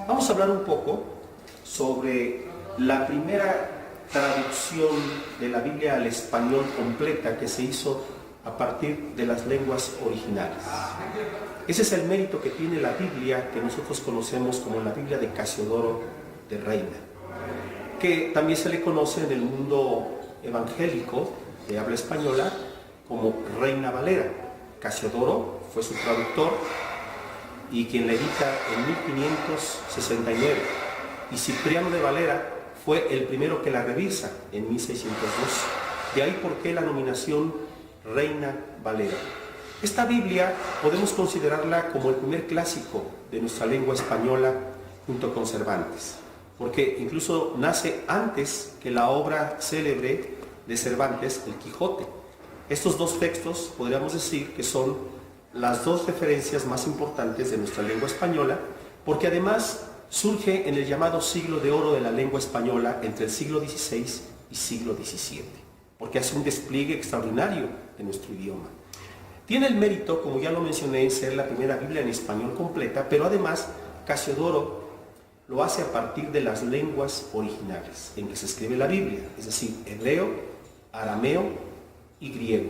Vamos a hablar un poco sobre la primera traducción de la Biblia al español completa que se hizo a partir de las lenguas originales. Ese es el mérito que tiene la Biblia que nosotros conocemos como la Biblia de Casiodoro de Reina, que también se le conoce en el mundo evangélico de habla española como Reina Valera. Casiodoro fue su traductor y quien la edita en 1569, y Cipriano de Valera fue el primero que la revisa en 1612. De ahí por qué la nominación Reina Valera. Esta Biblia podemos considerarla como el primer clásico de nuestra lengua española junto con Cervantes, porque incluso nace antes que la obra célebre de Cervantes, El Quijote. Estos dos textos podríamos decir que son las dos referencias más importantes de nuestra lengua española, porque además surge en el llamado siglo de oro de la lengua española entre el siglo XVI y siglo XVII, porque hace un despliegue extraordinario de nuestro idioma. Tiene el mérito, como ya lo mencioné, en ser la primera Biblia en español completa, pero además Casiodoro lo hace a partir de las lenguas originales en que se escribe la Biblia, es decir, hebreo, arameo y griego.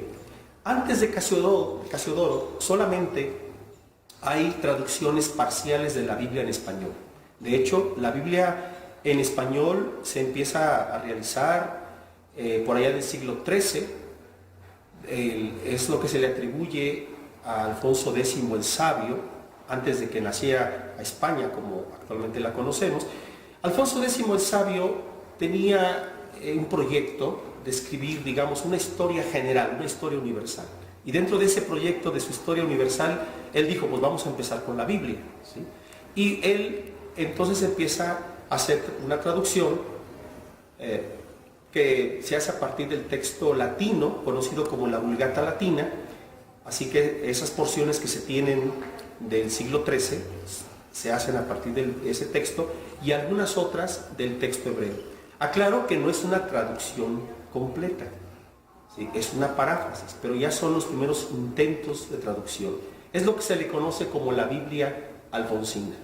Antes de Casiodoro solamente hay traducciones parciales de la Biblia en español. De hecho, la Biblia en español se empieza a realizar por allá del siglo XIII. Es lo que se le atribuye a Alfonso X el Sabio, antes de que naciera a España como actualmente la conocemos. Alfonso X el Sabio tenía un proyecto de escribir, digamos, una historia general, una historia universal. Y dentro de ese proyecto de su historia universal, él dijo, pues vamos a empezar con la Biblia, ¿sí? Y él entonces empieza a hacer una traducción que se hace a partir del texto latino, conocido como la Vulgata Latina. Así que esas porciones que se tienen del siglo XIII se hacen a partir de ese texto, y algunas otras del texto hebreo. Aclaro que no es una traducción completa, ¿sí? Es una paráfrasis, pero ya son los primeros intentos de traducción. Es lo que se le conoce como la Biblia alfonsina.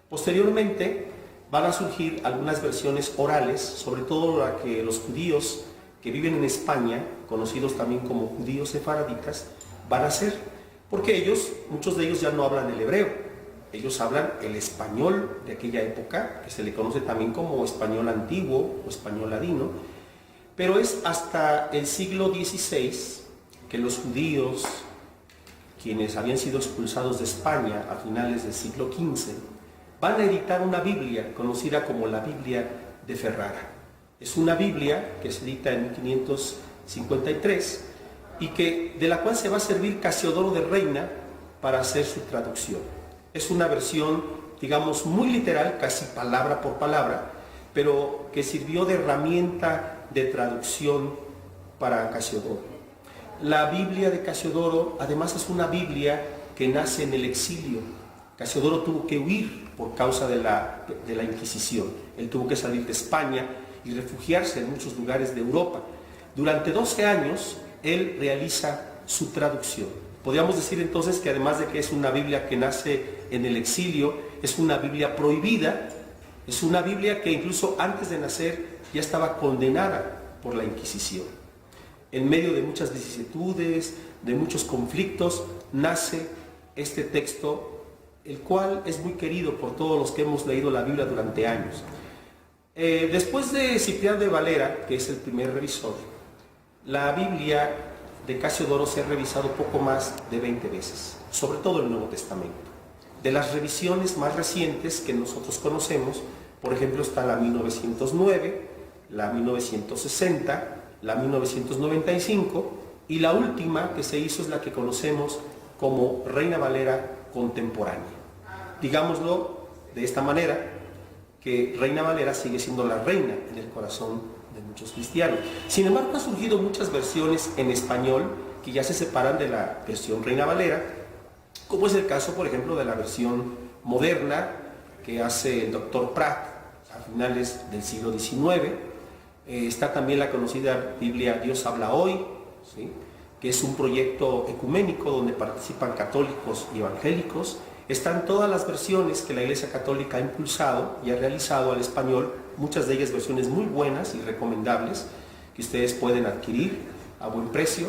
Posteriormente van a surgir algunas versiones orales, sobre todo la que los judíos que viven en España, conocidos también como judíos sefaraditas, van a hacer, porque muchos de ellos ya no hablan el hebreo, ellos hablan el español de aquella época, que se le conoce también como español antiguo o español ladino, pero es hasta el siglo XVI que los judíos, quienes habían sido expulsados de España a finales del siglo XV, van a editar una Biblia conocida como la Biblia de Ferrara. Es una Biblia que se edita en 1553 y de la cual se va a servir Casiodoro de Reina para hacer su traducción. Es una versión, digamos, muy literal, casi palabra por palabra, pero que sirvió de herramienta de traducción para Casiodoro. La Biblia de Casiodoro, además, es una Biblia que nace en el exilio. Casiodoro tuvo que huir por causa de la Inquisición. Él tuvo que salir de España y refugiarse en muchos lugares de Europa. Durante 12 años, él realiza su traducción. Podríamos decir entonces que además de que es una Biblia que nace en el exilio, es una Biblia prohibida, es una Biblia que incluso antes de nacer ya estaba condenada por la Inquisición. En medio de muchas vicisitudes, de muchos conflictos, nace este texto, el cual es muy querido por todos los que hemos leído la Biblia durante años. Después de Cipriano de Valera, que es el primer revisor, la Biblia de Casiodoro se ha revisado poco más de 20 veces, sobre todo el Nuevo Testamento. De las revisiones más recientes que nosotros conocemos, por ejemplo, está la 1909, la 1960, la 1995, y la última que se hizo es la que conocemos como Reina Valera contemporánea. Digámoslo de esta manera, que Reina Valera sigue siendo la reina en el corazón de muchos cristianos. Sin embargo, han surgido muchas versiones en español que ya se separan de la versión Reina Valera, como es el caso, por ejemplo, de la versión moderna que hace el Dr. Pratt a finales del siglo XIX. Está también la conocida Biblia Dios habla hoy, ¿sí?, que es un proyecto ecuménico donde participan católicos y evangélicos. Están todas las versiones que la Iglesia Católica ha impulsado y ha realizado al español, muchas de ellas versiones muy buenas y recomendables, que ustedes pueden adquirir a buen precio.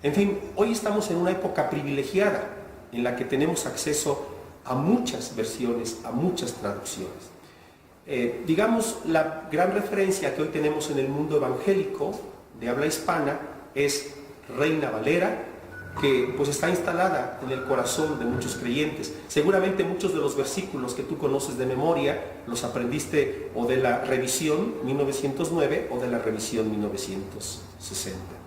En fin, hoy estamos en una época privilegiada en la que tenemos acceso a muchas versiones, a muchas traducciones. Digamos, la gran referencia que hoy tenemos en el mundo evangélico de habla hispana es Reina Valera, que pues está instalada en el corazón de muchos creyentes. Seguramente muchos de los versículos que tú conoces de memoria los aprendiste o de la revisión 1909 o de la revisión 1960.